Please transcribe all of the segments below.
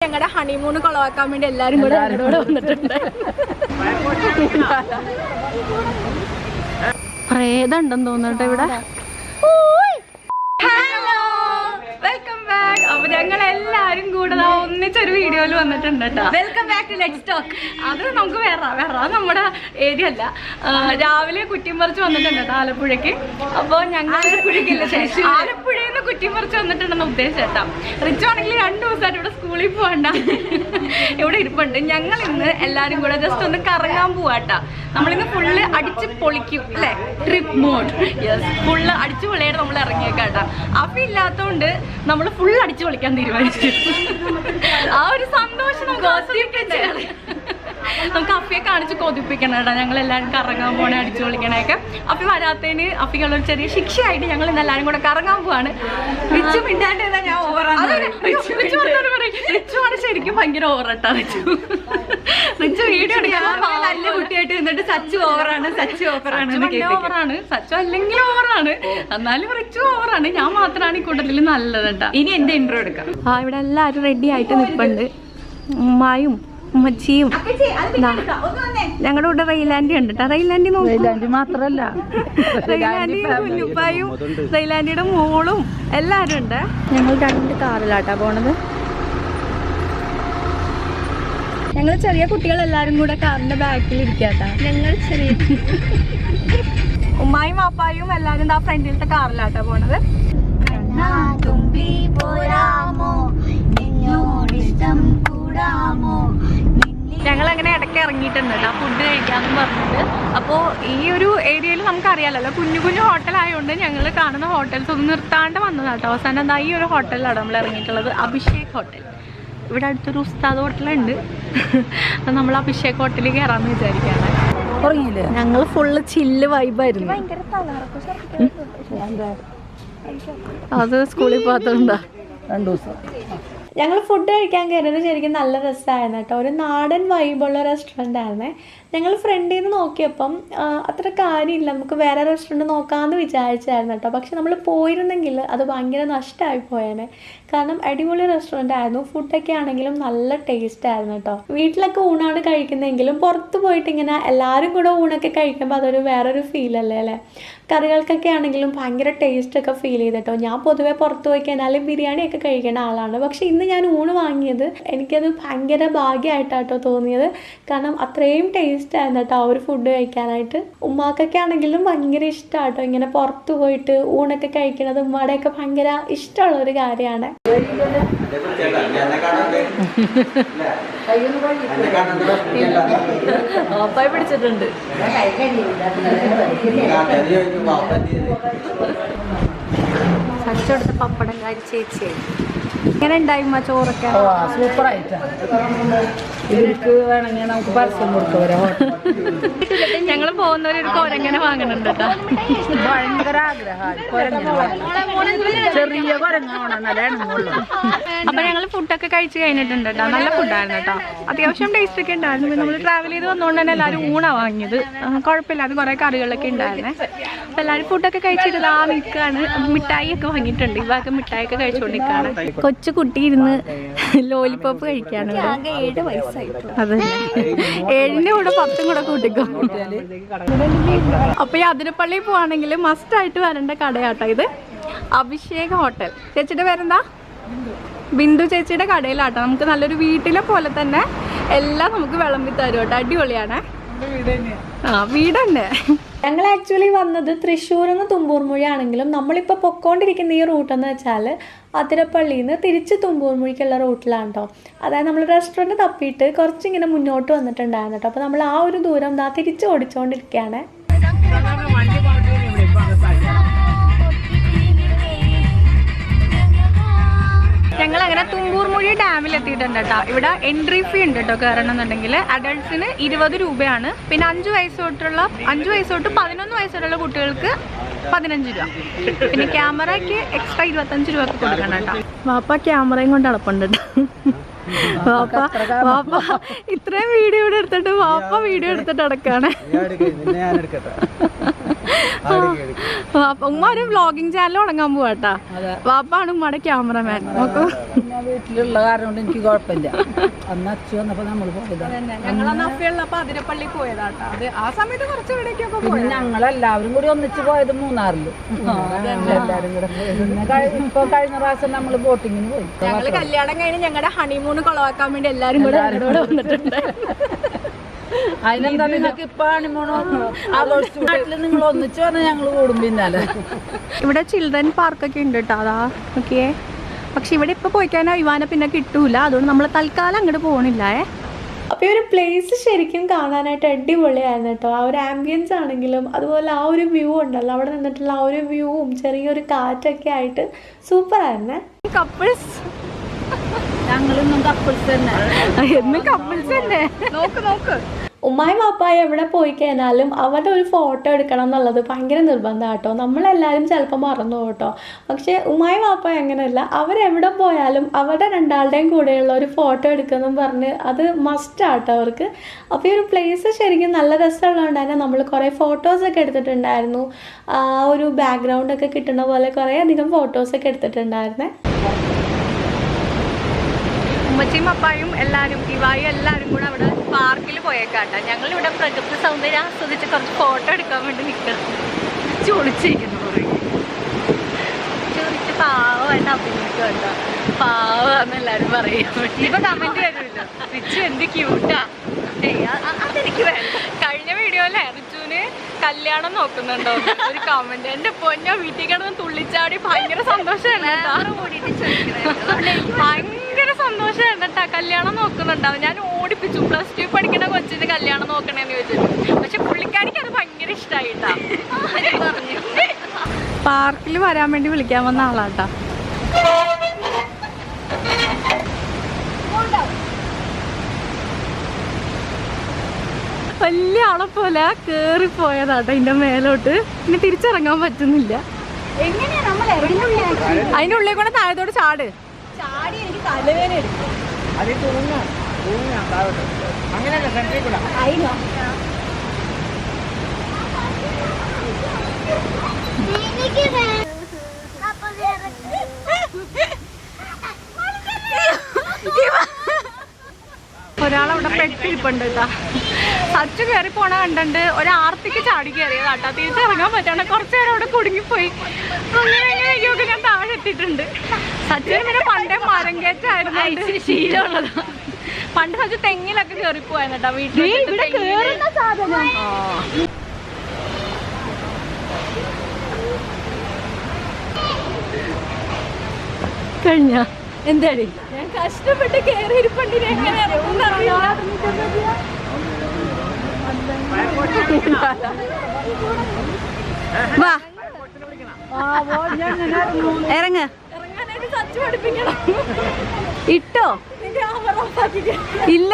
ഞങ്ങളുടെ ഹണിമൂൺ കൊളവാക്കാൻ വേണ്ടി എല്ലാരും കൂടെ വന്നിട്ടുണ്ട്. പ്രേതണ്ടെന്ന് തോന്നട്ടെ ഇവിടെ. Welcome back. അപ്പൊ ഞങ്ങൾ എല്ലാരും കൂടെ ഒന്നിച്ചൊരു വീഡിയോയിൽ വന്നിട്ടുണ്ട് കേട്ടോ. Welcome back to let's talk. അത് നമുക്ക് വേറെ നമ്മുടെ ഏരിയ അല്ല. രാവിലെ കുറ്റിമറിച്ച് വന്നിട്ടുണ്ട് കേട്ടോ ആലപ്പുഴയ്ക്ക്. അപ്പോൾ ഞങ്ങൾ ആലപ്പുഴയിൽ നിന്ന് കുറ്റിമറിച്ച് വന്നിട്ടുണ്ടെന്ന് ഉദ്ദേശിച്ചേട്ടാ. റിച്ചു ആണെങ്കിൽ 2 ദിവസമായിട്ട് ഇവിടെ സ്കൂളിൽ പോകണ്ട ഇവിടെ ഇരിപ്പുണ്ട്. ഞങ്ങൾ ഇന്ന് എല്ലാരും കൂടെ ജസ്റ്റ് ഒന്ന് കറങ്ങാൻ പോവാട്ടാ. നമ്മളിന്ന് ഫുള്ള് അടിച്ച് പൊളിക്കും അല്ലേ, ട്രിപ്പ് മോഡ്. യെസ്, ഫുള്ള് അടിച്ചു പൊളിയായിട്ട് നമ്മൾ ഇറങ്ങിയേക്കാട്ടാ. അപ്പൊ ഇല്ലാത്തോണ്ട് നമ്മൾ ഫുൾ അടിച്ചു പൊളിക്കാൻ തീരുമാനിച്ചു. ആ ഒരു സന്തോഷം നമുക്ക് അഫിയെ കാണിച്ച് കൊതിപ്പിക്കണം കേട്ടോ. ഞങ്ങൾ എല്ലാവരും കറങ്ങാൻ പോണേ, അടിച്ചു പൊളിക്കണേക്കെ. അഫി വരാത്തതിന് അഫിക്കുള്ളൊരു ചെറിയ ശിക്ഷയായിട്ട് ഞങ്ങൾ ഇന്ന് എല്ലാവരും കൂടെ കറങ്ങാൻ പോവാണ്. റിച്ചു മിണ്ടാണ്ട് ഞാൻ റിച്ചുവാണ് ശരിക്കും ഭയങ്കര ഓവറട്ടാ. റിച്ചു വീഡിയോ എടുക്കാൻ നല്ല കുട്ടിയായിട്ട് നിന്നിട്ട് സച്ചു ഓവറാണ് ഓവറാണ്. സച്ചു അല്ലെങ്കിൽ ഓവറാണ്, എന്നാലും റിച്ചു ഓവറാണ്. ഞാൻ മാത്രമാണ് ഈ കൂട്ടത്തിൽ നല്ലത് കേട്ടോ. ഇനി എന്റെ ഇൻട്രോ എടുക്കാം. ആ ഇവിടെ എല്ലാവരും റെഡി ആയിട്ട് നിൽപ്പുണ്ട്. ഉമ്മായും ഉമ്മച്ചിയും ഞങ്ങളുടെ കൂടെ റെയിലാൻഡി ഉണ്ട് കേട്ടോ. റെയിലാൻഡി മാത്രല്ല, റെയിലാൻഡിയും കുഞ്ഞുപ്പായും റെയിലാൻഡിയുടെ മോളും എല്ലാവരും ഉണ്ട്. ഞങ്ങൾ 2 കാറിലാട്ടാ പോണത്. ഞങ്ങൾ ചെറിയ കുട്ടികളെല്ലാരും കൂടെ കാറിന്റെ ബാക്കിൽ ഇരിക്കാട്ടാ. ഞങ്ങൾ ചെറിയ ഉമ്മായും വാപ്പായും എല്ലാരും ആ ഫ്രണ്ടിലത്തെ കാറിലാട്ടാ പോണത്. ഞങ്ങൾ അങ്ങനെ ഇടയ്ക്ക് ഇറങ്ങിയിട്ടുണ്ട് കേട്ടോ ഫുഡ് കഴിക്കാമെന്ന് പറഞ്ഞിട്ട്. അപ്പോൾ ഈ ഒരു ഏരിയയിൽ നമുക്കറിയാമല്ലോ കുഞ്ഞു കുഞ്ഞു ഹോട്ടലായതുകൊണ്ട് ഞങ്ങൾ കാണുന്ന ഹോട്ടൽസ് ഒന്നും നിർത്താണ്ട് വന്നതാട്ടോ. അവസാനം എന്താ ഈ ഒരു ഹോട്ടലിലാണ് നമ്മൾ ഇറങ്ങിയിട്ടുള്ളത്, അഭിഷേക് ഹോട്ടൽ. ഇവിടെ അടുത്തൊരു ഉസ്താദ് ഹോട്ടലുണ്ട്. അപ്പം നമ്മൾ അഭിഷേക് ഹോട്ടലിൽ കയറാമെന്ന് വിചാരിക്കുകയാണ്. ഞങ്ങൾ ഫുള്ള് ചില്ല് വൈബായിരുന്നു. അത് സ്കൂളിൽ പോകാത്തതുകൊണ്ടാ 2 ദിവസം. ഞങ്ങൾ ഫുഡ് കഴിക്കാൻ കയറിയത് ശരിക്കും നല്ല രസമായിരുന്നു കേട്ടോ. ഒരു നാടൻ വൈബുള്ള റെസ്റ്റോറൻ്റ് ആയിരുന്നേ. ഞങ്ങൾ ഫ്രണ്ടിൽ നിന്ന് നോക്കിയപ്പം അത്ര കാര്യമില്ല, നമുക്ക് വേറെ റെസ്റ്റോറൻറ്റ് നോക്കാമെന്ന് വിചാരിച്ചായിരുന്നു കേട്ടോ. പക്ഷെ നമ്മൾ പോയിരുന്നെങ്കിൽ അത് ഭയങ്കര നഷ്ടമായി പോയേനെ. കാരണം അടിപൊളി റെസ്റ്റോറൻ്റ് ആയിരുന്നു. ഫുഡൊക്കെ ആണെങ്കിലും നല്ല ടേസ്റ്റ് ആയിരുന്നു കേട്ടോ. വീട്ടിലൊക്കെ ഊണാണ് കഴിക്കുന്നതെങ്കിലും പുറത്ത് പോയിട്ട് ഇങ്ങനെ എല്ലാവരും കൂടെ ഊണൊക്കെ കഴിക്കുമ്പോൾ അതൊരു വേറൊരു ഫീലല്ലേ അല്ലേ. കറികൾക്കൊക്കെ ആണെങ്കിലും ഭയങ്കര ടേസ്റ്റൊക്കെ ഫീൽ ചെയ്തിട്ടോ. ഞാൻ പൊതുവേ പുറത്ത് പോയി കഴിഞ്ഞാൽ ബിരിയാണിയൊക്കെ കഴിക്കേണ്ട ആളാണ്. പക്ഷെ ഇന്ന് ഞാൻ ഊണ് വാങ്ങിയത് എനിക്കത് ഭയങ്കര ഭാഗ്യമായിട്ടാട്ടോ തോന്നിയത്. കാരണം അത്രയും ടേസ്റ്റ് ആയിരുന്നു കേട്ടോ ആ ഒരു ഫുഡ് കഴിക്കാനായിട്ട്. ഉമ്മാക്കൊക്കെ ആണെങ്കിലും ഭയങ്കര ഇഷ്ടമാട്ടോ ഇങ്ങനെ പുറത്ത് പോയിട്ട് ഊണൊക്കെ കഴിക്കുന്നത്. ഉമ്മാടെയൊക്കെ ഭയങ്കര ഇഷ്ടമുള്ളൊരു കാര്യമാണ്. പിടിച്ചിട്ടുണ്ട്. സച്ചെടുത്ത പപ്പടം കാരി ചേച്ചി എങ്ങനെ ഉണ്ടായി ചോറൊക്കെ? സൂപ്പറായിട്ട്. വേണമെങ്കിൽ നമുക്ക് പരസ്യം ഞങ്ങൾ പോകുന്നവരൊരു കൊരങ്ങനെ വാങ്ങുന്നുണ്ട് കേട്ടോ. ഭയങ്കര ആഗ്രഹമാണ്. ചെറിയ അപ്പൊ ഞങ്ങൾ ഫുഡൊക്കെ കഴിച്ച് കഴിഞ്ഞിട്ടുണ്ട് കേട്ടോ. നല്ല ഫുഡായിരുന്നു കേട്ടോ. അത്യാവശ്യം ടേസ്റ്റ് ഒക്കെ ഉണ്ടായിരുന്നു. നമ്മൾ ട്രാവൽ ചെയ്ത് വന്നുകൊണ്ട് തന്നെ എല്ലാവരും ഊണാ വാങ്ങിയത്. കുഴപ്പമില്ലാതെ കുറെ കറികളൊക്കെ ഉണ്ടായിരുന്നേ. അപ്പൊ എല്ലാവരും ഫുഡൊക്കെ കഴിച്ചിട്ട് നിൽക്കുകയാണ്. മിഠായി ഒക്കെ വാങ്ങിയിട്ടുണ്ട്. ഈ ഭാഗം മിഠായി ഒക്കെ കഴിച്ചുകൊണ്ടിരിക്കുകയാണ്. കൊച്ചു കുട്ടി ഇരുന്ന് ലോലിപോപ്പ് കഴിക്കാണ്. 7 വയസ്സായിട്ട്. അതെ, 7ന്റെ കൂടെ 10 കൂടെ കൂട്ടിക്കോ. അപ്പൊ ഈ അതിരപ്പള്ളിയിൽ പോവാണെങ്കിൽ മസ്റ്റ് ആയിട്ട് വരേണ്ട കടയാട്ടോ ഇത്, അഭിഷേക് ഹോട്ടൽ. ചേച്ചിയുടെ പേരെന്താ? ബിന്ദു ചേച്ചിയുടെ കടയിലാട്ടോ. നമുക്ക് നല്ലൊരു വീട്ടിലെ പോലെ തന്നെ എല്ലാം നമുക്ക് വിളമ്പി തരും കേട്ടോ. അടിപൊളിയാണ്. വീട് തന്നെ. ഞങ്ങൾ ആക്ച്വലി വന്നത് തൃശ്ശൂരിൽ നിന്ന് തുമ്പൂർമുഴി ആണെങ്കിലും നമ്മളിപ്പോൾ പൊക്കോണ്ടിരിക്കുന്ന ഈ റൂട്ടെന്ന് വെച്ചാൽ അതിരപ്പള്ളിയിൽ നിന്ന് തിരിച്ച് തുമ്പൂർമുഴിക്കുള്ള റൂട്ടിലാണ് കേട്ടോ. അതായത് നമ്മൾ റെസ്റ്റോറൻറ്റ് തപ്പിയിട്ട് കുറച്ചിങ്ങനെ മുന്നോട്ട് വന്നിട്ടുണ്ടായിരുന്നു കേട്ടോ. അപ്പോൾ നമ്മൾ ആ ഒരു ദൂരം തിരിച്ച് ഓടിച്ചുകൊണ്ടിരിക്കുകയാണ്. ഞങ്ങൾ അങ്ങനെ തുമ്പൂർമുഴി ഡാമിൽ എത്തിയിട്ടുണ്ട് കേട്ടോ. ഇവിടെ എൻട്രി ഫീ ഉണ്ട് കേട്ടോ കയറണമെന്നുണ്ടെങ്കിൽ. അഡൾട്ട്സിന് 20 രൂപയാണ്. പിന്നെ 5 വയസ്സ് തൊട്ട് 11 വയസ്സ് വരെയുള്ള കുട്ടികൾക്ക് 15 രൂപ. പിന്നെ ക്യാമറയ്ക്ക് എക്സ്ട്രാ 25 രൂപ കൊടുക്കണം കേട്ടോ. വാപ്പ ക്യാമറയും കൊണ്ട് അടപ്പുണ്ട് കേട്ടോ. വാപ്പ ഇത്രയും വീഡിയോ എടുത്തിട്ട് വാപ്പ വീഡിയോ എടുത്തിട്ട് അടക്കാണ്. ഉമ്മ ഒരു വ്ളോഗിങ് ചാനൽ തുടങ്ങാൻ പോവാട്ടാ. വാപ്പാണ് ഉമ്മയുടെ ക്യാമറമാൻ. വീട്ടിലുള്ള കാരണം കൊണ്ട് എനിക്ക് കുഴപ്പമില്ല. അന്ന് അച്ഛൻ വന്നപ്പോ നമ്മൾ പോയതാ. ഞങ്ങളന്ന് അഫയുള്ളപ്പോ അതിരപ്പള്ളി പോയതാട്ടാ. അത് ആ സമയത്ത് കുറച്ച് ഇവിടേക്കൊക്കെ പോയി. ഞങ്ങളെല്ലാവരും കൂടി ഒന്നിച്ച് പോയത് മൂന്നാറില്. എല്ലാരും കൂടെ ഇപ്പൊ കഴിഞ്ഞ പ്രാവശ്യം നമ്മള് ബോട്ടിങ്ങിന് പോയി. ഞങ്ങള് കല്യാണം കഴിഞ്ഞ് ഞങ്ങളുടെ ഹണിമൂൺ കൊളവാക്കാൻ വേണ്ടി എല്ലാരും കൂടെ വന്നിട്ടുണ്ട്. അതിനെന്താ നിങ്ങൾക്ക് ഇപ്പൊ ഹണിമൂണോ ആഘോഷിച്ചിട്ടില്ല? നിങ്ങൾ ഒന്നിച്ച് പറഞ്ഞാൽ ഞങ്ങള് കൂടും പിന്നാലെ. ഇവിടെ ചിൽഡ്രൻ പാർക്കൊക്കെ ഉണ്ട് കേട്ടോ. അതാ നോക്കിയേ. പക്ഷെ ഇവിടെ ഇപ്പൊ പോയിക്കാനോ ഇവാനെ പിന്നെ കിട്ടൂല. അതുകൊണ്ട് നമ്മൾ തൽക്കാലം അങ്ങോട്ട് പോകണില്ലേ. അപ്പോൾ ഈ ഒരു പ്ലേസ് ശരിക്കും കാണാനായിട്ട് അടിപൊളിയായിരുന്നു കേട്ടോ. ആ ഒരു ആംബിയൻസ് ആണെങ്കിലും അതുപോലെ ആ ഒരു വ്യൂ ഉണ്ടല്ലോ, അവിടെ നിന്നിട്ടുള്ള ആ ഒരു വ്യൂവും ചെറിയൊരു കാറ്റൊക്കെ ആയിട്ട് സൂപ്പറായിരുന്നേ. കപ്പിൾസ് ഞങ്ങളൊന്നും കപ്പിൾസ് തന്നെ, എന്നും കപ്പിൾസ് തന്നെ. നോക്ക് ഉമ്മായും വാപ്പായും എവിടെ പോയി കഴിഞ്ഞാലും അവരുടെ ഒരു ഫോട്ടോ എടുക്കണം എന്നുള്ളത് ഭയങ്കര നിർബന്ധം കേട്ടോ. നമ്മളെല്ലാവരും ചിലപ്പോൾ മറന്നു കേട്ടോ. പക്ഷേ ഉമ്മായും വാപ്പായും അങ്ങനെയല്ല. അവരെവിടെ പോയാലും അവരുടെ രണ്ടാളുടെയും കൂടെയുള്ള ഒരു ഫോട്ടോ എടുക്കുമെന്നും പറഞ്ഞ് അത് മസ്റ്റാട്ടോ അവർക്ക്. അപ്പോൾ ഈ ഒരു പ്ലേസ് ശരിക്കും നല്ല രസമുള്ളതുകൊണ്ട് തന്നെ നമ്മൾ കുറേ ഫോട്ടോസൊക്കെ എടുത്തിട്ടുണ്ടായിരുന്നു. ആ ഒരു ബാക്ക്ഗ്രൗണ്ടൊക്കെ കിട്ടുന്ന പോലെ കുറേ അധികം ഫോട്ടോസൊക്കെ എടുത്തിട്ടുണ്ടായിരുന്നേ. ഉമ്മച്ചിയും അപ്പായും എല്ലാവരും ഇവായും എല്ലാവരും കൂടെ അവിടെ പാർക്കിൽ പോയേക്കാട്ടെ. ഞങ്ങളിവിടെ പ്രകൃതി സൗന്ദര്യം ആസ്വദിച്ച് കുറച്ച് ഫോട്ടോ എടുക്കാൻ വേണ്ടി നിൽക്കണം. ചൊളിച്ചിരിക്കുന്നു ചൊളിച്ച് പാവമായിട്ട് അഭിനയിക്കണ്ട, പാവാന്ന് എല്ലാവരും പറയും. ഇപ്പൊ കമന്റ് വരുമല്ലോ, റിച്ചു എന്ത് ക്യൂട്ടാ. അതെനിക്ക് വേണ്ട. കഴിഞ്ഞ വീഡിയോയിലെ റിച്ചുവിന് കല്യാണം നോക്കുന്നുണ്ടോ ഒരു കമന്റ്. എന്റെ പൊന്നോ, വീട്ടിൽ കിടന്ന് തുള്ളിച്ചാടി ഭയങ്കര സന്തോഷമാണ്. ഭയങ്കര സന്തോഷമാണ് കേട്ടാ. കല്യാണം നോക്കുന്നുണ്ടാവും. ഞാൻ ഓടിപ്പിച്ചു. +2 പഠിക്കുന്ന കൊച്ചിന് കല്യാണം നോക്കണേന്ന് ചോദിച്ചിട്ട്. പക്ഷെ പുള്ളിക്കാരിക്ക് അത് ഭയങ്കര ഇഷ്ടമായിട്ടാ. പാർക്കിൽ വരാൻ വേണ്ടി വിളിക്കാൻ വന്ന ആളാട്ടാ. വലിയ ആളെ പോലെ കേറിപ്പോയതാട്ടോ ഇതിന്റെ മേലോട്ട്. ഇനി തിരിച്ചിറങ്ങാൻ പറ്റുന്നില്ല. അതിന്റെ ഉള്ളിൽ കൂടെ താഴത്തോട് ചാടി എനിക്ക് തലവേന എടുക്കും. ഒരാളവിടെ പെട്ടിരിപ്പുണ്ട് കേട്ടാ. സച്ചു കയറി പോണ കണ്ടുണ്ട്. ഒരാർത്തിക്ക് ചാടി കയറിയതാട്ടാ. തിരിച്ചിറങ്ങാൻ പറ്റാണ്ട് കുറച്ചു നേരം അവിടെ കുടുങ്ങിപ്പോയി. അങ്ങനെ എങ്ങനെയൊക്കെ ഞാൻ താഴെ എത്തിയിട്ടുണ്ട്. സച്ചുവിന് പിന്നെ പണ്ടേ മരം കയറ്റായിരുന്നു ശീലമുള്ളതാ. പണ്ട് സച്ചു തെങ്ങിലൊക്കെ കയറിപ്പോയായിരുന്നു കേട്ടാ. വീട്ടിൽ കഴിഞ്ഞ എന്താടി ഞാൻ കഷ്ടപ്പെട്ട് കയറി ഇരിപ്പണ്ടിന് എങ്ങനെ ഇറങ്ങ ഇറങ്ങാനായിട്ട് സച്ചു പഠിപ്പിക്കണം. ഇട്ടോ ഇല്ല.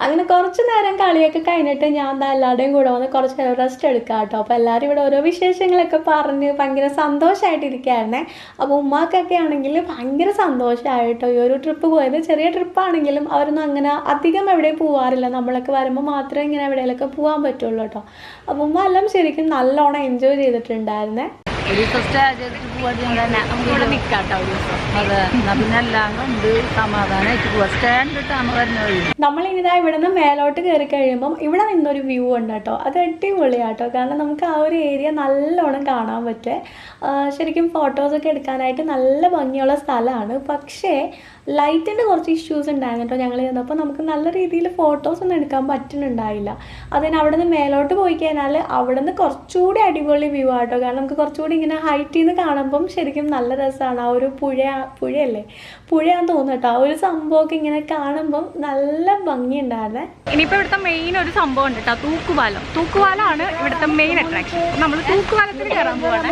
അങ്ങനെ കുറച്ച് നേരം കളിയൊക്കെ കഴിഞ്ഞിട്ട് ഞാൻ എന്താ എല്ലാവരുടെയും കൂടെ വന്ന് കുറച്ച് നേരം റെസ്റ്റ് എടുക്കാം കേട്ടോ. അപ്പോൾ എല്ലാവരും ഇവിടെ ഓരോ വിശേഷങ്ങളൊക്കെ പറഞ്ഞ് ഭയങ്കര സന്തോഷമായിട്ടിരിക്കുകയായിരുന്നേ. അപ്പോൾ ഉമ്മാക്കൊക്കെ ആണെങ്കിൽ ഭയങ്കര സന്തോഷമായിട്ടോ ഈ ഒരു ട്രിപ്പ് പോയത്. ചെറിയ ട്രിപ്പാണെങ്കിലും അവരൊന്നും അങ്ങനെ അധികം എവിടെയും പോവാറില്ല. നമ്മളൊക്കെ വരുമ്പോൾ മാത്രമേ ഇങ്ങനെ എവിടെയെങ്കിലൊക്കെ പോകാൻ പറ്റുള്ളൂ കേട്ടോ. അപ്പോൾ ഉമ്മ എല്ലാം ശരിക്കും നല്ലോണം എൻജോയ് ചെയ്തിട്ടുണ്ടായിരുന്നേ. ഒരു ദിവസം സ്റ്റേ ചെയ്തിട്ട് പോവാതെ നിൽക്കാട്ടോ ഒരു ദിവസം. അതെ, പിന്നെ എല്ലാം കൊണ്ട് സമാധാനമായിട്ട് പോവാ. സ്റ്റാൻഡിട്ടാണ് വരുന്നത്. നമ്മളിനിതാ ഇവിടെ നിന്ന് മേലോട്ട് കയറി കഴിയുമ്പം ഇവിടെ നിന്നൊരു വ്യൂ ഉണ്ട് കേട്ടോ. അത് അടിപൊളിയാട്ടോ. കാരണം നമുക്ക് ആ ഒരു ഏരിയ നല്ലോണം കാണാൻ പറ്റുമേ. ശരിക്കും ഫോട്ടോസൊക്കെ എടുക്കാനായിട്ട് നല്ല ഭംഗിയുള്ള സ്ഥലമാണ്. പക്ഷേ ലൈറ്റിൻ്റെ കുറച്ച് ഇഷ്യൂസ് ഉണ്ടായിരുന്നു കേട്ടോ. ഞങ്ങൾ ചെന്നപ്പോൾ നമുക്ക് നല്ല രീതിയിൽ ഫോട്ടോസൊന്നും എടുക്കാൻ പറ്റുന്നുണ്ടായില്ല. അതിന് അവിടെ നിന്ന് മേലോട്ട് പോയി കഴിഞ്ഞാൽ അവിടെ നിന്ന് കുറച്ചുകൂടി അടിപൊളി വ്യൂ ആട്ടോ. കാരണം നമുക്ക് കുറച്ചുകൂടി ഇങ്ങനെ ഹൈറ്റിൽ നിന്ന് കാണുമ്പം ശരിക്കും നല്ല രസമാണ്. ആ ഒരു പുഴയല്ലേ, പുഴയാന്ന് തോന്നുന്നു കേട്ടോ. ആ ഒരു സംഭവമൊക്കെ ഇങ്ങനെ കാണുമ്പം നല്ല ഭംഗിയുണ്ടായിരുന്നേ. ഇനിയിപ്പോൾ ഇവിടുത്തെ മെയിൻ ഒരു സംഭവം ഉണ്ട് കേട്ടോ, തൂക്കുപാലം. തൂക്കുപാലമാണ് ഇവിടുത്തെ മെയിൻ അട്രാക്ഷൻ. നമ്മൾ തൂക്കുപാലത്തിൽ കയറാൻ പോവാണ്.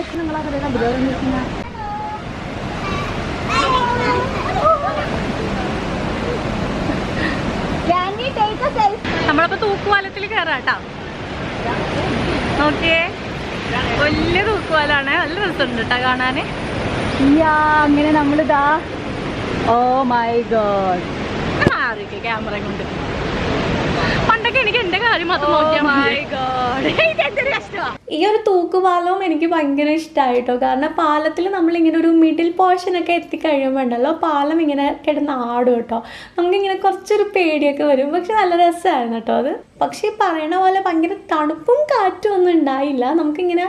നമ്മളപ്പോ തൂക്കുപാലത്തിൽ കയറാട്ടോ. നോക്കിയേ, വലിയ തൂക്കുപാലാണ്. നല്ല രസമുണ്ട് കേട്ടോ കാണാന്. അങ്ങനെ നമ്മളിതാ, ഓ മൈ ഗോഡ്, ക്യാമറ കൊണ്ട്. പണ്ടൊക്കെ നിങ്ങൾക്ക് എനിക്ക് എന്റെ കാര്യം മാത്രം നോക്കിയാൽ ഈ ഒരു തൂക്കുപാലവും എനിക്ക് ഭയങ്കര ഇഷ്ടമായിട്ടോ. കാരണം പാലത്തിൽ നമ്മളിങ്ങനെ ഒരു മിഡിൽ പോർഷനൊക്കെ എത്തിക്കഴിയുമ്പോണ്ടല്ലോ പാലം ഇങ്ങനെ കിടന്ന് ആടും കേട്ടോ. നമുക്കിങ്ങനെ കുറച്ചൊരു പേടിയൊക്കെ വരും. പക്ഷെ നല്ല രസമായിരുന്നു കേട്ടോ അത്. പക്ഷേ പറയണ പോലെ ഭയങ്കര തണുപ്പും കാറ്റും ഒന്നും ഉണ്ടായില്ല. നമുക്കിങ്ങനെ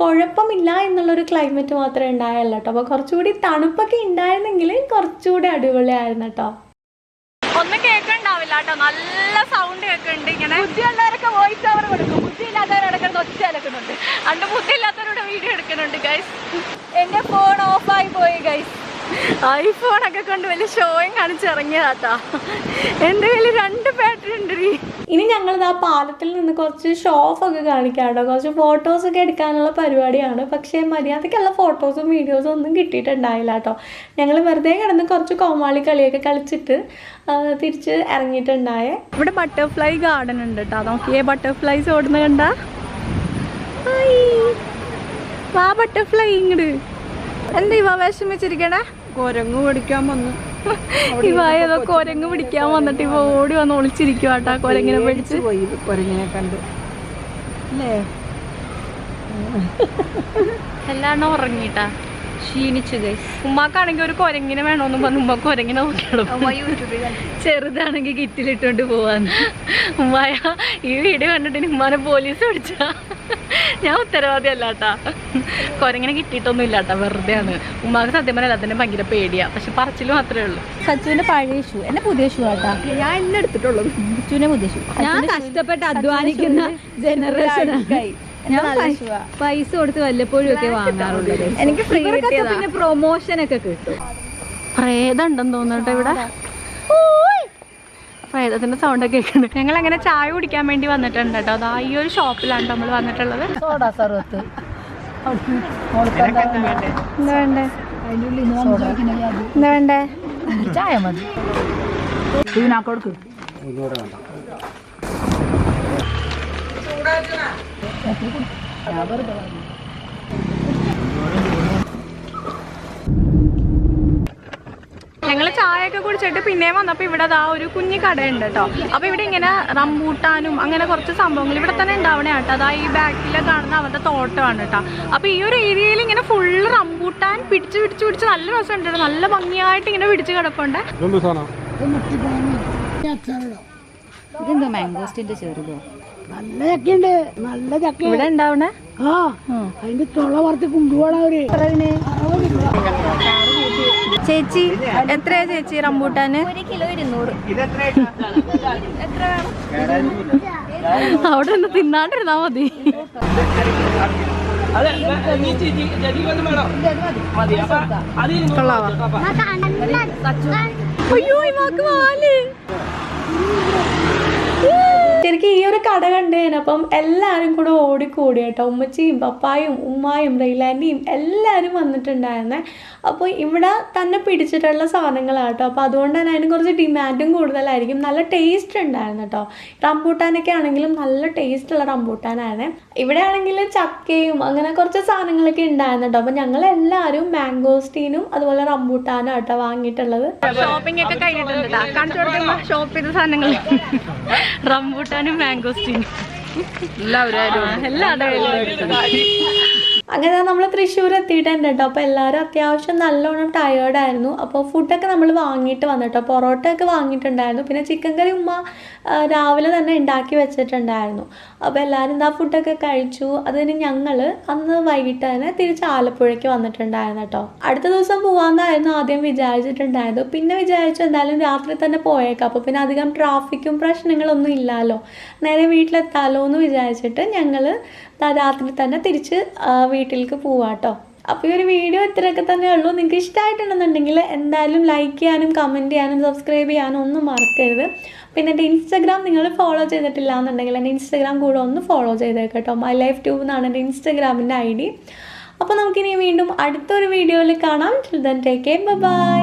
കുഴപ്പമില്ല എന്നുള്ളൊരു ക്ലൈമറ്റ് മാത്രമേ ഉണ്ടായുള്ളൂ കേട്ടോ. അപ്പോൾ കുറച്ചുകൂടി തണുപ്പൊക്കെ ഉണ്ടായിരുന്നെങ്കിൽ കുറച്ചുകൂടി അടിപൊളിയായിരുന്നു കേട്ടോ. ഒന്നും കേൾക്കണ്ടാവില്ല കേട്ടോ, നല്ല സൗണ്ട് കേൾക്കുന്നുണ്ട്. ഇങ്ങനെ ബുദ്ധിയുള്ളവരൊക്കെ വോയിസ് ഓവർ കൊടുക്കും, ബുദ്ധിയില്ലാത്തവരടക്കം ഒച്ച അലക്കുന്നുണ്ട്. അണ്ട് ബുദ്ധിയില്ലാത്തവരുടെ വീഡിയോ എടുക്കുന്നുണ്ട് ഗൈസ്. എൻ്റെ ഫോൺ ഓഫായി പോയി ഗൈസ്. ഐഫോണൊക്കെ കൊണ്ട് വലിയ ഷോയും കാണിച്ചിറങ്ങിയതാട്ടാ. എൻ്റെ കയ്യിൽ 2 ബാറ്ററി ഉണ്ട്. ഇനി ഞങ്ങളിത് ആ പാലത്തിൽ നിന്ന് കുറച്ച് ഷോ ഓഫ് ഒക്കെ കാണിക്കാട്ടോ. കുറച്ച് ഫോട്ടോസൊക്കെ എടുക്കാനുള്ള പരിപാടിയാണ്. പക്ഷേ മര്യാദയ്ക്കുള്ള ഫോട്ടോസും വീഡിയോസും ഒന്നും കിട്ടിയിട്ടുണ്ടായില്ല കേട്ടോ. ഞങ്ങൾ വെറുതെ കിടന്ന് കുറച്ച് കോമാളി കളിയൊക്കെ കളിച്ചിട്ട് തിരിച്ച് ഇറങ്ങിയിട്ടുണ്ടായേ. ഇവിടെ ബട്ടർഫ്ലൈ ഗാർഡൻ ഉണ്ട് കേട്ടോ. നോക്കിയേ, ബട്ടർഫ്ലൈസ് ഓടുന്ന കണ്ട. വാ ബട്ടർഫ്ലൈ ഇങ്ങട്. എന്താ ഇവ വിഷമിച്ചിരിക്കണേ? കുരങ്ങ് പിടിക്കാൻ വന്നു. ഇവ ഏതോ കുരങ്ങ് പിടിക്കാൻ വന്നിട്ട് ഇവ ഓടി വന്ന് ഒളിച്ചിരിക്കും കേട്ടാ. കുരങ്ങിനെ പിടിച്ച് പോയി കുരങ്ങിനെ കണ്ട് അല്ലേ. എല്ലാണോ ഉറങ്ങിട്ടാ, ക്ഷീണിച്ചു ഗൈസ്. ഉമ്മാക്കാണെങ്കിൽ ഒരു കുരങ്ങിനെ വേണമെന്നും പറഞ്ഞു ഉമ്മ കുരങ്ങിനെ നോക്കിയാലും ചെറുതാണെങ്കിൽ കിറ്റിലിട്ടുകൊണ്ട് പോവാന്ന്. ഉമ്മായ ഈ വീഡിയോ കണ്ടിട്ട് ഉമ്മാനെ പോലീസ് പിടിച്ചാ ഞാൻ ഉത്തരവാദി അല്ലാട്ടാ. കുരങ്ങിനെ കിട്ടിയിട്ടൊന്നും ഇല്ലാട്ടാ, വെറുതെ ആണ്. ഉമ്മാക്ക് സത്യം പറഞ്ഞാൽ അതിനെ ഭയങ്കര പേടിയാ. പക്ഷെ പറച്ചിൽ മാത്രമേ ഉള്ളൂ. സച്ചുവിന്റെ പഴയ ഷൂ എന്റെ പുതിയ ഷൂ ആട്ടാ. ഞാൻ എന്നെ എടുത്തിട്ടുള്ളൂ. സച്ചുവിന്റെ പുതിയ ഷൂ. ഞാൻ കഷ്ടപ്പെട്ട് അധ്വാനിക്കുന്ന ജനറേഷൻ. ഞാൻ പൈസ കൊടുത്ത് വല്ലപ്പോഴും ഒക്കെ വാങ്ങാറുള്ളത്. എനിക്ക് ഫ്രീ കിട്ടിയതാ. പിന്നെ പ്രൊമോഷൻ ഒക്കെ കിട്ടും. പ്രേതം ഉണ്ടെന്ന് തോന്നട്ടെ ഇവിടെ. പ്രേതത്തിന്റെ സൗണ്ട് ഒക്കെ കേൾക്കുന്നുണ്ട്. ഞങ്ങൾ അങ്ങനെ ചായ കുടിക്കാൻ വേണ്ടി വന്നിട്ടുണ്ട് കേട്ടോ. അതാ ഈ ഒരു ഷോപ്പിലാണ് നമ്മൾ വന്നിട്ടുള്ളത്. സോഡാ സർവത്ത് എന്താ വേണ്ടേ? എന്താ വേണ്ടേ? ചായ മതി. ഇതിനാക്കൊടുക്ക്. ഞങ്ങൾ ചായയൊക്കെ കുടിച്ചിട്ട് പിന്നെയും വന്നപ്പോൾ ഇവിടെ അതാ ഒരു കുഞ്ഞു കടയുണ്ട് കേട്ടോ. അപ്പോൾ ഇവിടെ ഇങ്ങനെ റംബൂട്ടാനും അങ്ങനെ കുറച്ച് സംഭവങ്ങൾ ഇവിടെ തന്നെ ഉണ്ടാവണേ കേട്ടോ. അതാ ഈ ബാക്കിൽ കാണുന്ന അവരുടെ തോട്ടമാണ് കേട്ടോ. അപ്പോൾ ഈ ഒരു ഏരിയയിൽ ഇങ്ങനെ ഫുള്ള് റംബൂട്ടാൻ പിടിച്ച് നല്ല രസമുണ്ട്. നല്ല ഭംഗിയായിട്ട് ഇങ്ങനെ പിടിച്ച് കിടപ്പുണ്ട്. ഇതെന്താ മാംഗോസ്റ്റിന്റെ ചെറുതോ? നല്ല ചക്കയുണ്ട്, നല്ല ചക്ക ഇവിടെ ഉണ്ടാവണേ. ആ അതിന്റെ തുള വറുത്ത് കൊണ്ടുപോകണവര്. ചേച്ചി എത്രയാ ചേച്ചി റംബൂട്ടാന്? 1 കിലോ 200. അവിടെ ഒന്ന് തിന്നാണ്ടിരുന്നാ മതി. കൊള്ളാവാ? അയ്യോ ഇവാക്ക് വാല്. ശരിക്കും ഈ ഒരു കട കണ്ടു കഴിഞ്ഞപ്പം എല്ലാവരും കൂടെ ഓടിക്കൂടി കേട്ടോ. ഉമ്മച്ചിയും പപ്പായും ഉമ്മായും റെയിലാൻഡിയും എല്ലാവരും വന്നിട്ടുണ്ടായിരുന്നേ. അപ്പോൾ ഇവിടെ തന്നെ പിടിച്ചിട്ടുള്ള സാധനങ്ങളാട്ടോ. അപ്പോൾ അതുകൊണ്ട് തന്നെ അതിന് കുറച്ച് ഡിമാൻഡും കൂടുതലായിരിക്കും. നല്ല ടേസ്റ്റ് ഉണ്ടായിരുന്നു കേട്ടോ. റംബൂട്ടാനൊക്കെ ആണെങ്കിലും നല്ല ടേസ്റ്റുള്ള റംബൂട്ടാനാണ്. ഇവിടെ ആണെങ്കിൽ ചക്കയും അങ്ങനെ കുറച്ച് സാധനങ്ങളൊക്കെ ഉണ്ടായിരുന്നു കേട്ടോ. അപ്പോൾ ഞങ്ങളെല്ലാവരും മാംഗോസ്റ്റീനും അതുപോലെ റംബൂട്ടാനും കേട്ടോ വാങ്ങിയിട്ടുള്ളത്. ഷോപ്പിംഗ് ഒക്കെ കഴിഞ്ഞിട്ടുണ്ട്. കാണിച്ചു കൊടുക്കുമ്പോൾ ഷോപ്പ് ചെയ്ത സാധനങ്ങൾ റംബൂട്ടാനും മാംഗോസ്റ്റീനും അങ്ങനെ നമ്മൾ തൃശ്ശൂർ എത്തിയിട്ടുണ്ട് കേട്ടോ. അപ്പോൾ എല്ലാവരും അത്യാവശ്യം നല്ലോണം ടയേർഡായിരുന്നു. അപ്പോൾ ഫുഡൊക്കെ നമ്മൾ വാങ്ങിയിട്ട് വന്നിട്ടോ. പൊറോട്ട ഒക്കെ വാങ്ങിയിട്ടുണ്ടായിരുന്നു. പിന്നെ ചിക്കൻ കറി ഉമ്മ രാവിലെ തന്നെ ഉണ്ടാക്കി വെച്ചിട്ടുണ്ടായിരുന്നു. അപ്പോൾ എല്ലാവരും ആ ഫുഡൊക്കെ കഴിച്ചു. അതിന് ഞങ്ങൾ അന്ന് വൈകിട്ട് തന്നെ തിരിച്ച് ആലപ്പുഴയ്ക്ക് വന്നിട്ടുണ്ടായിരുന്നു കേട്ടോ. അടുത്ത ദിവസം പോകാമെന്നായിരുന്നു ആദ്യം വിചാരിച്ചിട്ടുണ്ടായിരുന്നു. പിന്നെ വിചാരിച്ചു എന്തായാലും രാത്രി തന്നെ പോയേക്കാം. അപ്പോൾ പിന്നെ അധികം ട്രാഫിക്കും പ്രശ്നങ്ങളൊന്നും ഇല്ലല്ലോ, നേരെ വീട്ടിലെത്താമല്ലോ എന്ന് വിചാരിച്ചിട്ട് ഞങ്ങൾ രാത്രി തന്നെ തിരിച്ച് വീട്ടിലേക്ക് പോവാട്ടോ. അപ്പോൾ ഈ ഒരു വീഡിയോ ഇത്രയൊക്കെ തന്നെ ഉള്ളൂ. നിങ്ങൾക്ക് ഇഷ്ടമായിട്ടുണ്ടെന്നുണ്ടെങ്കിൽ എന്തായാലും ലൈക്ക് ചെയ്യാനും കമൻറ്റ് ചെയ്യാനും സബ്സ്ക്രൈബ് ചെയ്യാനും ഒന്നും മറക്കരുത്. പിന്നെ എൻ്റെ ഇൻസ്റ്റഗ്രാം നിങ്ങൾ ഫോളോ ചെയ്തിട്ടില്ല എന്നുണ്ടെങ്കിൽ എൻ്റെ ഇൻസ്റ്റഗ്രാം കൂടെ ഒന്ന് ഫോളോ ചെയ്തേക്കട്ടോ. മൈ ലൈഫ് ട്യൂബ് എന്നാണ് എൻ്റെ ഇൻസ്റ്റഗ്രാമിൻ്റെ ID. അപ്പോൾ നമുക്കിനി വീണ്ടും അടുത്തൊരു വീഡിയോയിൽ കാണാം. Till then take care, by.